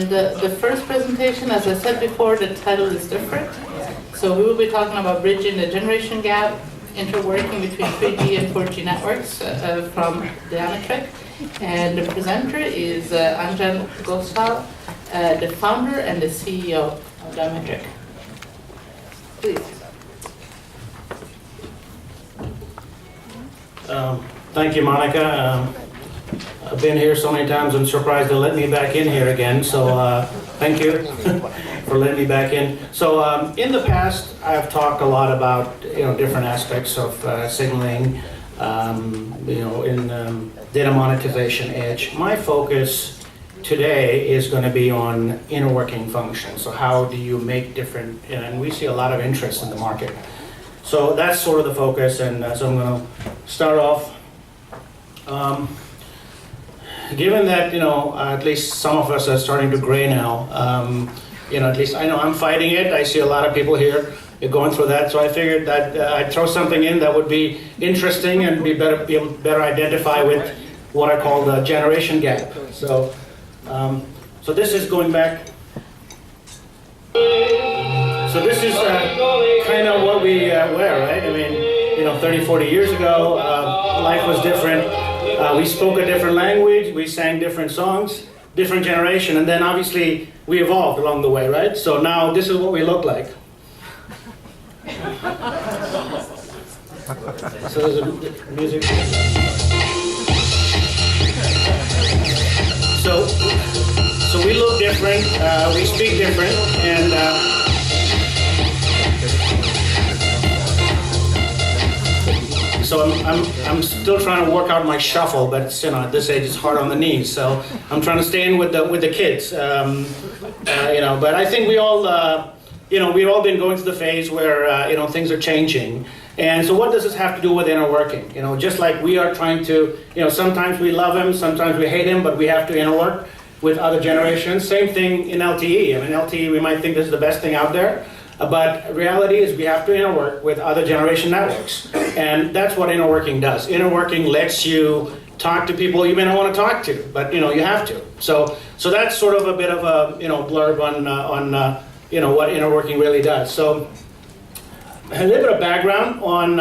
And the first presentation, as I said before, the title is different. So we will be talking about bridging the generation gap, interworking between 3G and 4G networks from DIAMETRIQ. And the presenter is Anjan Ghosal, the founder and the CEO of DIAMETRIQ. Please. Thank you, Monica. I've been here so many times, I'm surprised they let me back in here again, so thank you for letting me back in. So in the past, I've talked a lot about different aspects of signaling, in data monetization edge. My focus today is going to be on interworking functions. So how do you make different, and we see a lot of interest in the market. So that's sort of the focus, and so I'm going to start off. Given that, at least some of us are starting to gray now, at least I know I'm fighting it. I see a lot of people here going through that, so I figured that I'd throw something in that would be interesting and be able to better identify with what I call the generation gap. So, so this is going back. So this is kind of what we were, right? I mean, 30, 40 years ago, life was different. We spoke a different language, we sang different songs, different generation, and then obviously we evolved along the way, right? So now this is what we look like. So there's a music. So we look different, we speak different, and so I'm still trying to work out my shuffle, but at this age it's hard on the knees. So I'm trying to stay in with the kids, But I think we all, we've all been going through the phase where things are changing. And so what does this have to do with interworking? Just like we are trying to, sometimes we love him, sometimes we hate him, but we have to interwork with other generations. Same thing in LTE. I mean, LTE, we might think this is the best thing out there. But reality is we have to interwork with other generation networks. And that's what interworking does. Interworking lets you talk to people you may not want to talk to, but you have to. So that's sort of a bit of a blurb on what interworking really does. So a little bit of background on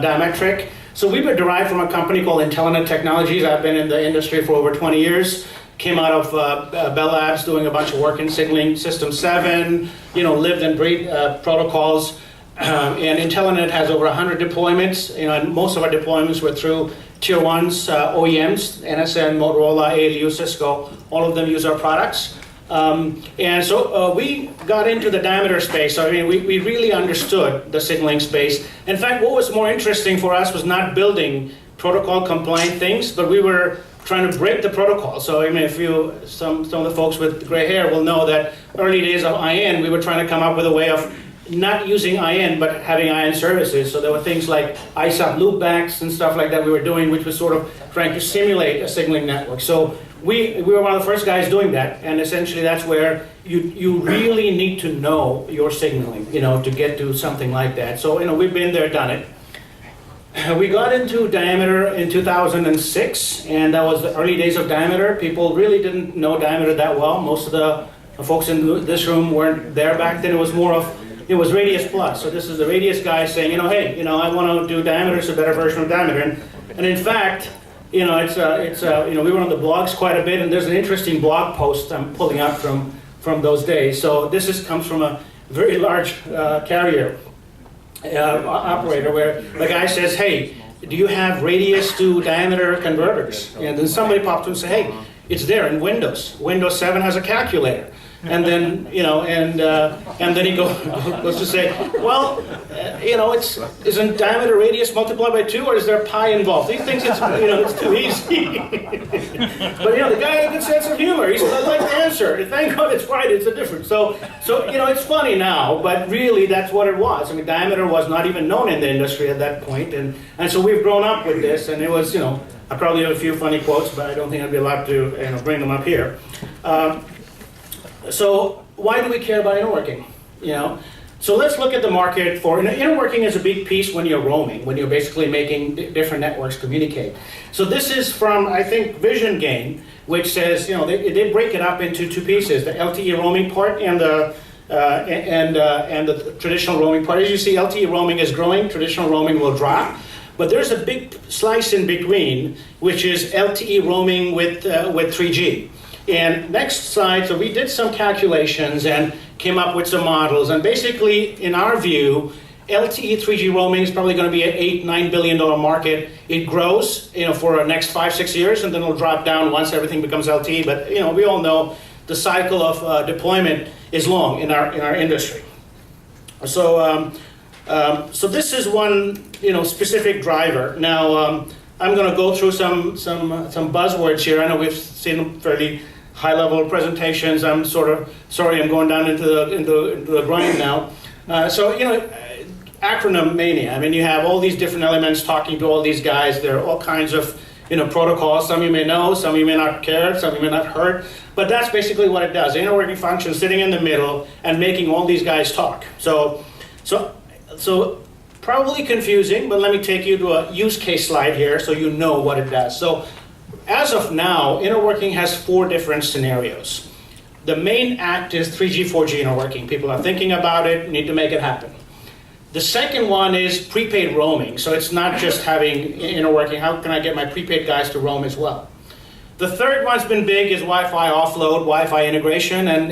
DIAMETRIQ. So we were derived from a company called Interworking Technologies. I've been in the industry for over 20 years. Came out of Bell Labs doing a bunch of work in signaling System 7, lived and breathed protocols. And Internet has over 100 deployments, and most of our deployments were through Tier 1s, OEMs, NSN, Motorola, ALU, Cisco, all of them use our products. And so we got into the diameter space. So, we really understood the signaling space. In fact, what was more interesting for us was not building protocol compliant things, but we were trying to break the protocol. So if some of the folks with gray hair will know that early days of IN, we were trying to come up with a way of not using IN, but having IN services. So there were things like ISAP loopbacks and stuff like that we were doing, which was sort of trying to simulate a signaling network. So we were one of the first guys doing that, and essentially that's where you really need to know your signaling, to get to something like that. So we've been there, done it. We got into Diameter in 2006, and that was the early days of Diameter. People really didn't know Diameter that well. Most of the folks in this room weren't there back then. It was Radius Plus. So this is the Radius guy saying, hey, I want to do Diameter. It's a better version of Diameter. And in fact, we were on the blogs quite a bit, and there's an interesting blog post I'm pulling out from those days. So this comes from a very large carrier operator where the guy says, hey, do you have radius to diameter converters? And then somebody popped up and said, hey, it's there in Windows. Windows 7 has a calculator. And then, and then he goes to say, well, isn't diameter radius multiplied by 2, or is there pi involved? He thinks it's too easy. But the guy had a good sense of humor. He says, I like the answer. Thank God it's right. It's a difference. So it's funny now, but really that's what it was. Diameter was not even known in the industry at that point, and so we've grown up with this, and it was, I probably have a few funny quotes, but I don't think I'd be allowed to bring them up here. So why do we care about interworking? So let's look at the market for, interworking is a big piece when you're roaming, when you're basically making different networks communicate. So this is from, I think, Vision Gain, which says, they break it up into two pieces, the LTE roaming part and the traditional roaming part. As you see, LTE roaming is growing, traditional roaming will drop. But there's a big slice in between, which is LTE roaming with 3G. And next slide, so we did some calculations and came up with some models. And basically, in our view, LTE 3G roaming is probably going to be an $8-9 billion market. It grows, for the next 5-6 years, and then it'll drop down once everything becomes LTE. But we all know the cycle of deployment is long in our industry. So this is one specific driver. Now I'm going to go through some buzzwords here. I know we've seen fairly high-level presentations. I'm sort of sorry I'm going down into the grind now. Acronym mania. I mean, you have all these different elements talking to all these guys. There are all kinds of protocols. Some you may know, some you may not care, some you may not heard. But that's basically what it does. The interworking function is sitting in the middle and making all these guys talk. So probably confusing, but let me take you to a use case slide here so you know what it does. So as of now, interworking has 4 different scenarios. The main act is 3G, 4G interworking. People are thinking about it, need to make it happen. The second one is prepaid roaming. So it's not just having interworking. How can I get my prepaid guys to roam as well? The third one's been big is Wi-Fi offload, Wi-Fi integration, and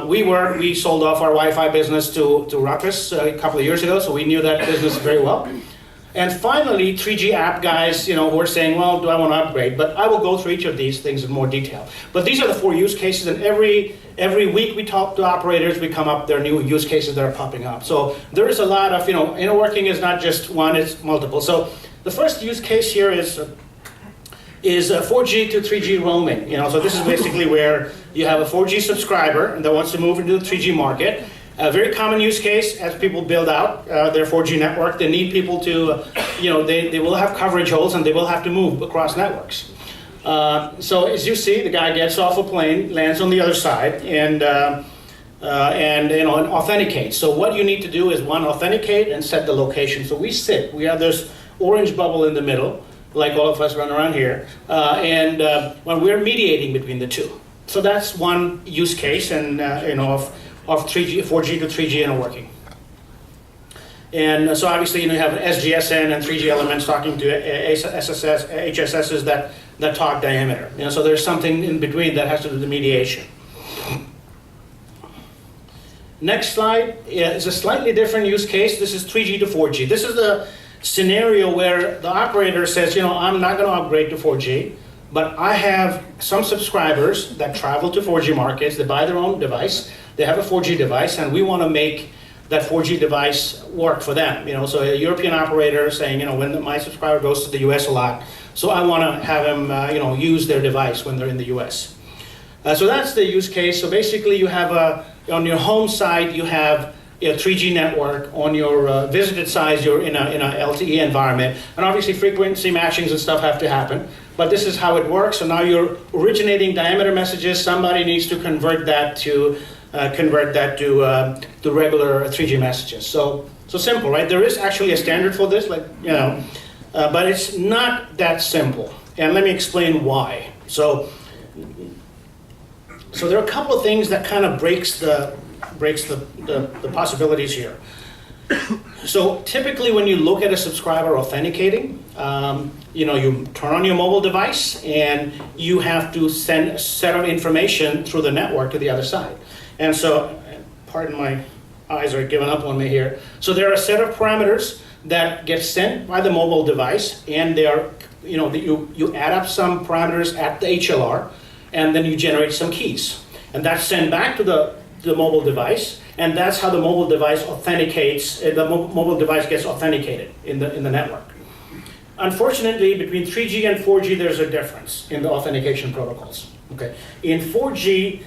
we sold off our Wi-Fi business to Ruckus a couple of years ago, so we knew that business very well. And finally, 3G app guys, who are saying, well, do I want to upgrade? But I will go through each of these things in more detail. But these are the 4 use cases, and every week we talk to operators, we come up, there are new use cases that are popping up. So there is a lot of, interworking is not just one, it's multiple. So the first use case here is 4G to 3G roaming. So this is basically where you have a 4G subscriber that wants to move into the 3G market. A very common use case as people build out their 4G network. They need people to, they will have coverage holes and they will have to move across networks. So as you see, the guy gets off a plane, lands on the other side, and authenticates. So what you need to do is authenticate and set the location. So we have this orange bubble in the middle, like all of us run around here, when we're mediating between the two. So that's one use case, and of 4G to 3G interworking. And so obviously, you have SGSN and 3G elements talking to HSSs that talk diameter. So there's something in between that has to do with the mediation. Next slide is a slightly different use case. This is 3G to 4G. This is the scenario where the operator says, I'm not going to upgrade to 4G, but I have some subscribers that travel to 4G markets. They buy their own device. They have a 4G device, and we want to make that 4G device work for them. So a European operator saying, when my subscriber goes to the US a lot, so I want to have them, use their device when they're in the US. So that's the use case. So basically, you have on your home side, you have a 3G network. On your visited side, you're in a LTE environment, and obviously frequency matchings and stuff have to happen. But this is how it works. So now you're originating diameter messages. Somebody needs to convert that to regular 3G messages. So simple, right? There is actually a standard for this, but it's not that simple. And let me explain why. So there are a couple of things that kind of breaks the possibilities here. So typically, when you look at a subscriber authenticating, you turn on your mobile device and you have to send a set of information through the network to the other side. And so, pardon my eyes are giving up on me here. So there are a set of parameters that get sent by the mobile device, and they are, you add up some parameters at the HLR, and then you generate some keys, and that's sent back to the mobile device, and that's how the mobile device authenticates. The mobile device gets authenticated in the network. Unfortunately, between 3G and 4G, there's a difference in the authentication protocols. Okay, in 3G,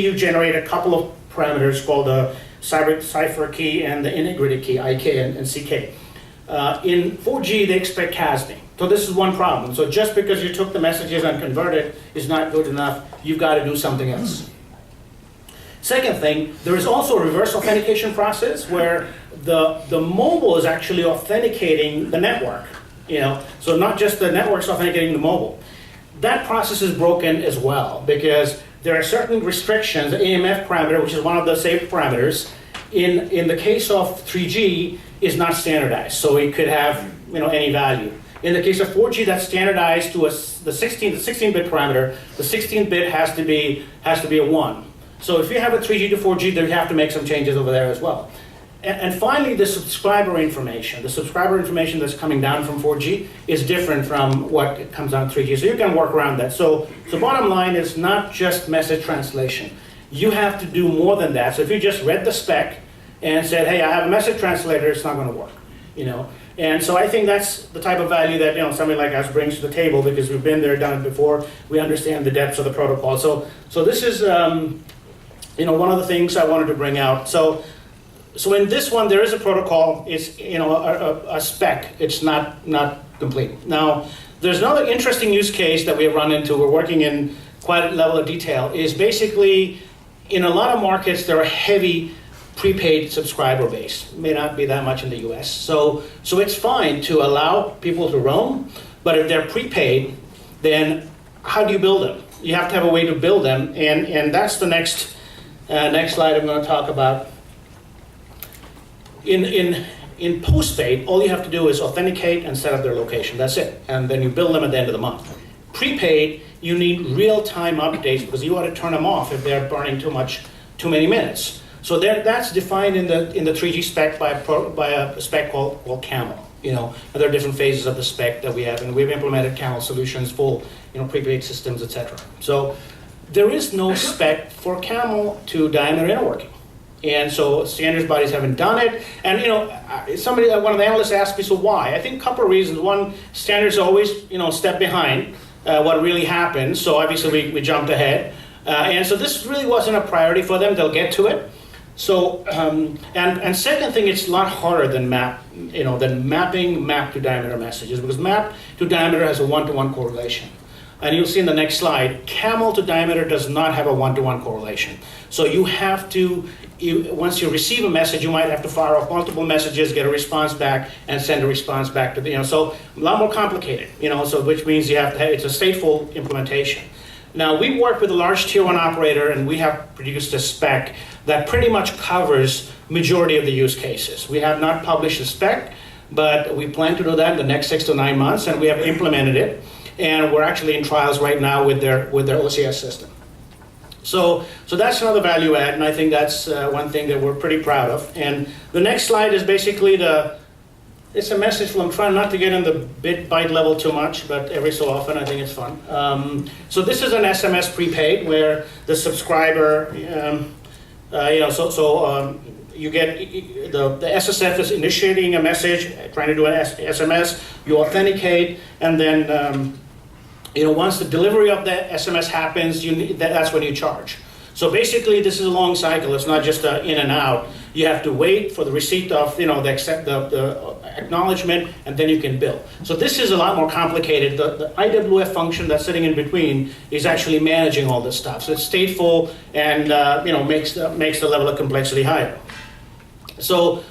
you generate a couple of parameters called the cipher key and the integrated key, IK and CK. In 4G, they expect CASNI. So this is one problem. So just because you took the messages and converted is not good enough. You've got to do something else. Second thing, there is also a reverse authentication process where the mobile is actually authenticating the network. So not just the network's authenticating the mobile. That process is broken as well because there are certain restrictions. The AMF parameter, which is one of the safe parameters, in the case of 3G, is not standardized. So it could have any value. In the case of 4G, that's standardized to the 16-bit parameter. The 16-bit has to be a 1. So if you have a 3G to 4G, then you have to make some changes over there as well. And finally, the subscriber information. The subscriber information that's coming down from 4G is different from what comes on 3G. So you can work around that. So bottom line is not just message translation. You have to do more than that. So if you just read the spec and said, hey, I have a message translator, it's not going to work. And so I think that's the type of value that somebody like us brings to the table because we've been there, done it before. We understand the depths of the protocol. So this is one of the things I wanted to bring out. So in this one, there is a protocol. It's a spec. It's not complete. Now, there's another interesting use case that we have run into. We're working in quite a level of detail. Is basically in a lot of markets there are heavy prepaid subscriber base. May not be that much in the U.S. So it's fine to allow people to roam, but if they're prepaid, then how do you build them? You have to have a way to build them, and that's the next slide I'm going to talk about. In postpaid, all you have to do is authenticate and set up their location. That's it. And then you bill them at the end of the month. Prepaid, you need real-time updates because you ought to turn them off if they're burning too many minutes. So that's defined in the 3G spec by a spec called Camel. And there are different phases of the spec that we have, and we've implemented Camel solutions, full prepaid systems, etc. So there is no spec for Camel to diameter interworking. And so standards bodies haven't done it. And one of the analysts asked me, so why? I think a couple of reasons. One, standards always step behind what really happens. So obviously we jumped ahead. And so this really wasn't a priority for them. They'll get to it. So and second thing, it's a lot harder than mapping map to diameter messages because map to diameter has a 1-to-1 correlation. And you'll see in the next slide, camel to diameter does not have a 1-to-1 correlation. So you have to, once you receive a message, you might have to fire off multiple messages, get a response back, and send a response back to so a lot more complicated, so which means you have to it's a stateful implementation. Now, we work with a large tier 1 operator, and we have produced a spec that pretty much covers majority of the use cases. We have not published a spec, but we plan to do that in the next 6 to 9 months, and we have implemented it. And we're actually in trials right now with their OCS system. So that's another value add, and I think that's one thing that we're pretty proud of. And the next slide is basically it's a message flow. I'm trying not to get in the byte level too much, but every so often I think it's fun. So this is an SMS prepaid where the subscriber, you get the SSF is initiating a message, trying to do an SMS. You authenticate, and then once the delivery of the SMS happens, that's when you charge. So basically, this is a long cycle. It's not just in and out. You have to wait for the receipt of the acknowledgement, and then you can bill. So this is a lot more complicated. The IWF function that's sitting in between is actually managing all this stuff. So it's stateful and makes the level of complexity higher. So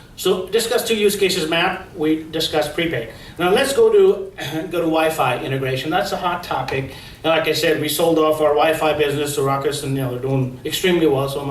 discuss 2 use cases map. We discussed prepaid. Now let's go to Wi-Fi integration. That's a hot topic. And like I said, we sold off our Wi-Fi business to Ruckus, and they're doing extremely well. So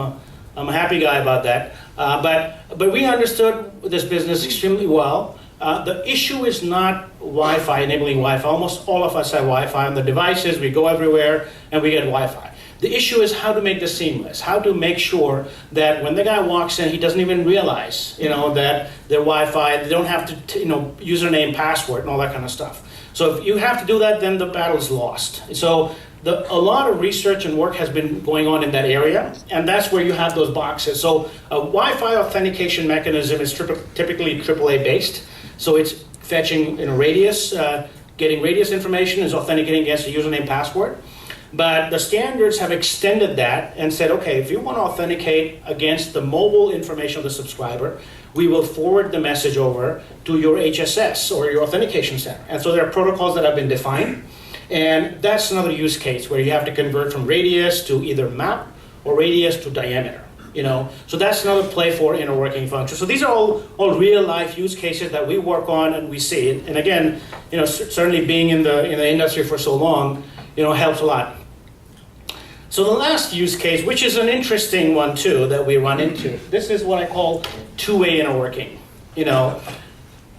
I'm a happy guy about that. But we understood this business extremely well. The issue is not Wi-Fi, enabling Wi-Fi. Almost all of us have Wi-Fi on the devices. We go everywhere and we get Wi-Fi. The issue is how to make this seamless, how to make sure that when the guy walks in, he doesn't even realize, that their Wi-Fi, they don't have to, username, password, and all that kind of stuff. So if you have to do that, then the battle's lost. So a lot of research and work has been going on in that area, and that's where you have those boxes. So a Wi-Fi authentication mechanism is typically AAA based. So it's fetching radius, getting radius information, is authenticating against a username, password. But the standards have extended that and said, okay, if you want to authenticate against the mobile information of the subscriber, we will forward the message over to your HSS or your authentication center. And so there are protocols that have been defined. And that's another use case where you have to convert from radius to either map or radius to diameter. So that's another play for interworking function. So these are all real life use cases that we work on and we see. And again, certainly being in the industry for so long, helps a lot. So the last use case, which is an interesting one too that we run into, this is what I call two-way interworking.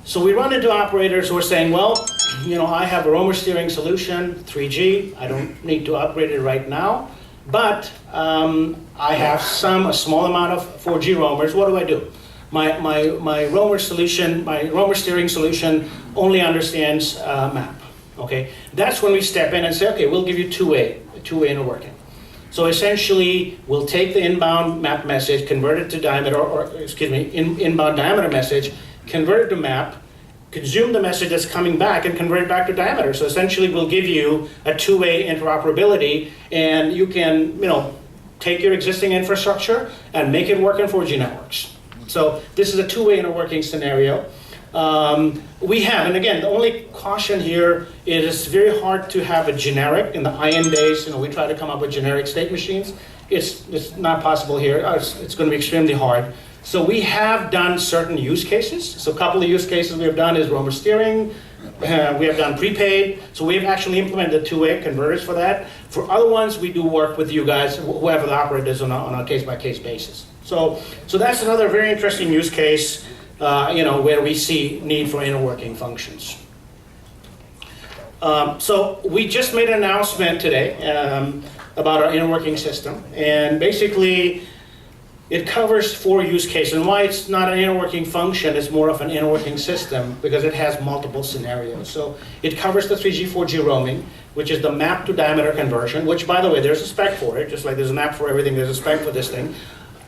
So we run into operators who are saying, well, I have a roamer steering solution, 3G. I don't need to upgrade it right now, but I have a small amount of 4G roamers. What do I do? My roamer solution, my roamer steering solution only understands map. Okay, that's when we step in and say, okay, we'll give you two-way interworking. So essentially, we'll take the inbound map message, convert it to diameter, inbound diameter message, convert it to map, consume the message that's coming back, and convert it back to diameter. So essentially, we'll give you a two-way interoperability, and you can, take your existing infrastructure and make it work in 4G networks. So this is a two-way interworking scenario. We have, and again, the only caution here is it's very hard to have a generic. In the IN days, we try to come up with generic state machines. It's not possible here. It's going to be extremely hard. So we have done certain use cases. So a couple of use cases we have done is roamer steering. We have done prepaid. So we've actually implemented the two-way converters for that. For other ones, we do work with you guys, whoever the operator is, on a case-by-case basis. So that's another very interesting use case. Where we see need for interworking functions. So we just made an announcement today about our interworking system, and basically it covers 4 use cases. And why it's not an interworking function, it's more of an interworking system because it has multiple scenarios. So it covers the 3G, 4G roaming, which is the map to diameter conversion, which, by the way, there's a spec for it. Just like there's a map for everything, there's a spec for this thing.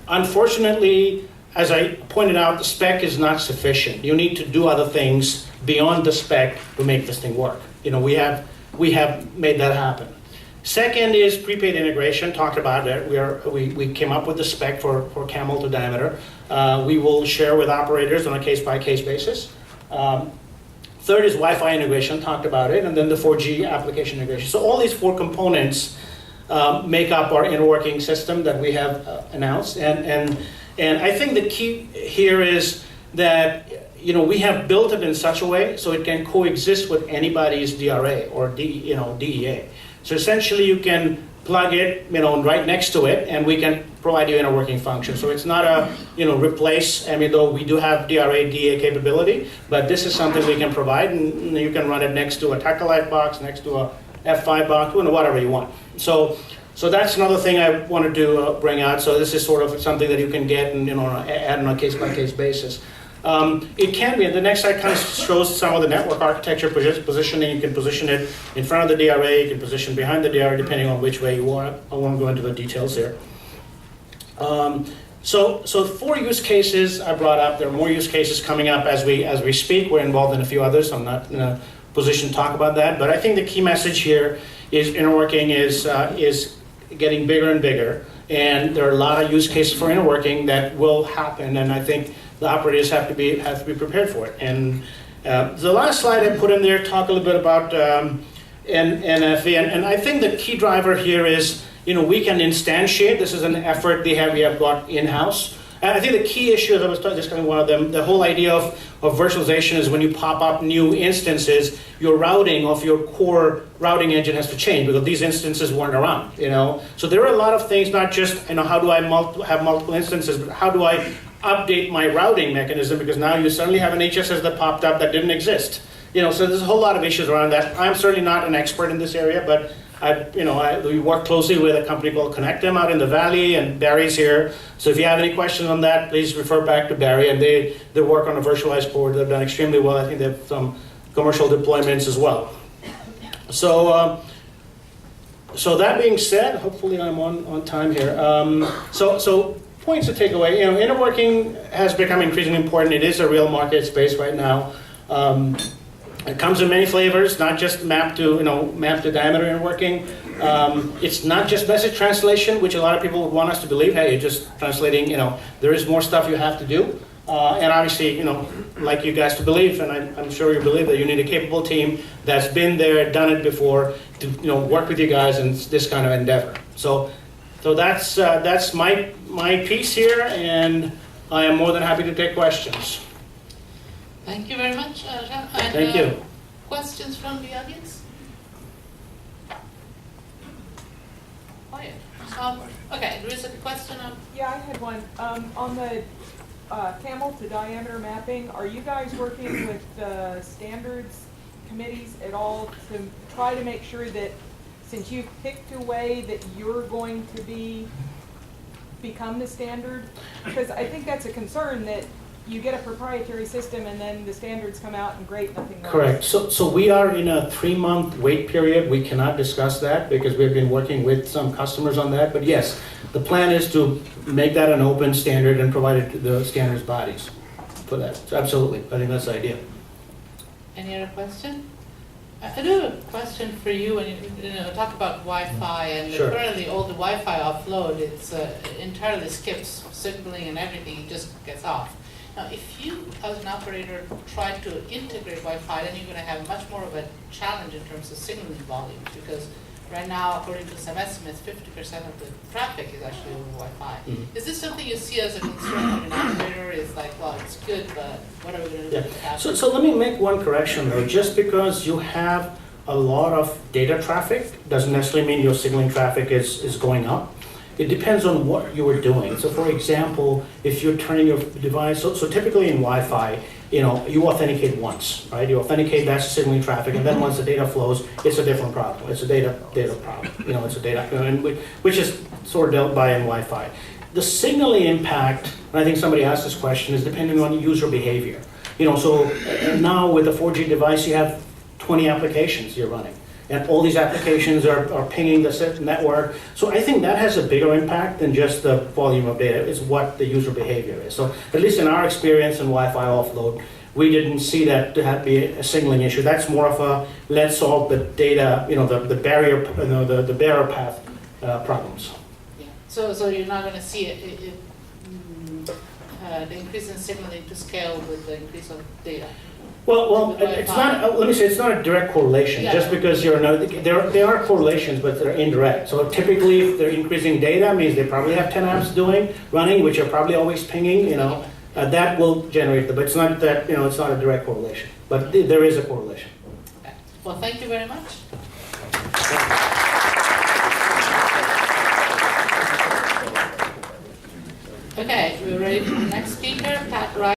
Unfortunately, as I pointed out, the spec is not sufficient. You need to do other things beyond the spec to make this thing work. We have made that happen. Second is prepaid integration. Talked about that. We came up with the spec for camel to diameter. We will share with operators on a case-by-case basis. Third is Wi-Fi integration. Talked about it, and then the 4G application integration. So all these 4 components make up our interworking system that we have announced. And I think the key here is that we have built it in such a way so it can coexist with anybody's DRA or DEA. So essentially, you can plug it, right next to it, and we can provide you interworking function. So it's not a replace. Though we do have DRA DEA capability, but this is something we can provide, and you can run it next to a Takalite box, next to a F5 box, whatever you want. So that's another thing I wanted to bring out. So this is sort of something that you can get and add on a case-by-case basis. It can be, the next slide kind of shows some of the network architecture positioning. You can position it in front of the DRA, you can position behind the DRA depending on which way you want. I won't go into the details here. So 4 use cases I brought up. There are more use cases coming up as we speak. We're involved in a few others. I'm not in a position to talk about that. But I think the key message here is interworking is getting bigger and bigger, and there are a lot of use cases for interworking that will happen, and I think the operators have to be prepared for it. And the last slide I put in there talk a little bit about NFV, and I think the key driver here is we can instantiate. This is an effort we have got in-house. And I think the key issue, as I was discussing one of them, the whole idea of virtualization is when you pop up new instances, your routing of your core routing engine has to change because these instances weren't around, So there are a lot of things, not just, how do I have multiple instances, but how do I update my routing mechanism because now you suddenly have an HSS that popped up that didn't exist. So there's a whole lot of issues around that. I'm certainly not an expert in this area, but we work closely with a company called Connectem out in the Valley, and Barry's here. So if you have any questions on that, please refer back to Barry. And they work on a virtualized board. They've done extremely well. I think they have some commercial deployments as well. So that being said, hopefully I'm on time here. So points to take away. Interworking has become increasingly important. It is a real market space right now. It comes in many flavors, not just map to diameter interworking. It's not just message translation, which a lot of people would want us to believe. Hey, you're just translating. There is more stuff you have to do. And obviously, like you guys to believe, and I'm sure you believe that you need a capable team that's been there, done it before, to work with you guys in this kind of endeavor. So So that's my piece here, and I am more than happy to take questions. Thank you very much, Anjan. And, Thank you. Questions from the audience? Quiet. Okay, there is a question on. Yeah, I had one. On the camel to diameter mapping, are you guys working with the standards committees at all to try to make sure that since you've picked a way that you're going to become the standard? Because I think that's a concern that you get a proprietary system and then the standards come out and great, nothing works. Correct. So we are in a 3-month wait period. We cannot discuss that because we've been working with some customers on that. But yes, the plan is to make that an open standard and provide it to the standards bodies for that. So absolutely. I think that's the idea. Any other question? I do have a question for you when you talk about Wi-Fi and Sure. currently all the Wi-Fi offload, it's entirely skips signaling and everything, it just gets off. Now, if you, as an operator, try to integrate Wi-Fi, then you're going to have much more of a challenge in terms of signaling volumes, because right now, according to some estimates, 50% of the traffic is actually over Wi-Fi. Mhm. Is this something you see as a concern of an operator? Is like, well, it's good, but what are we going to do with the traffic? So let me make one correction though. Just because you have a lot of data traffic doesn't necessarily mean your signaling traffic is going up. It depends on what you are doing. So for example, if you're turning your device, so typically in Wi-Fi, you authenticate once, right? You authenticate, that's signaling traffic, and then once the data flows, it's a different problem. It's a data problem. It's a data, which is sort of dealt by in Wi-Fi. The signaling impact, and I think somebody asked this question, is depending on user behavior. So now with the 4G device, you have 20 applications you're running. And all these applications are pinging the network. So I think that has a bigger impact than just the volume of data, is what the user behavior is. So at least in our experience in Wi-Fi offload, we didn't see that to be a signaling issue. That's more of a, let's solve the data, the barrier, the bearer path problems. Yeah. So you're not going to see the increase in signaling to scale with the increase of data. Well, it's not. Let me say it's not a direct correlation. Yeah. Just because there are correlations, but they're indirect. So typically, if they're increasing data, means they probably have 10 apps running, which are probably always pinging. That will generate but it's not that. It's not a direct correlation, but there is a correlation. Okay. Well, thank you very much.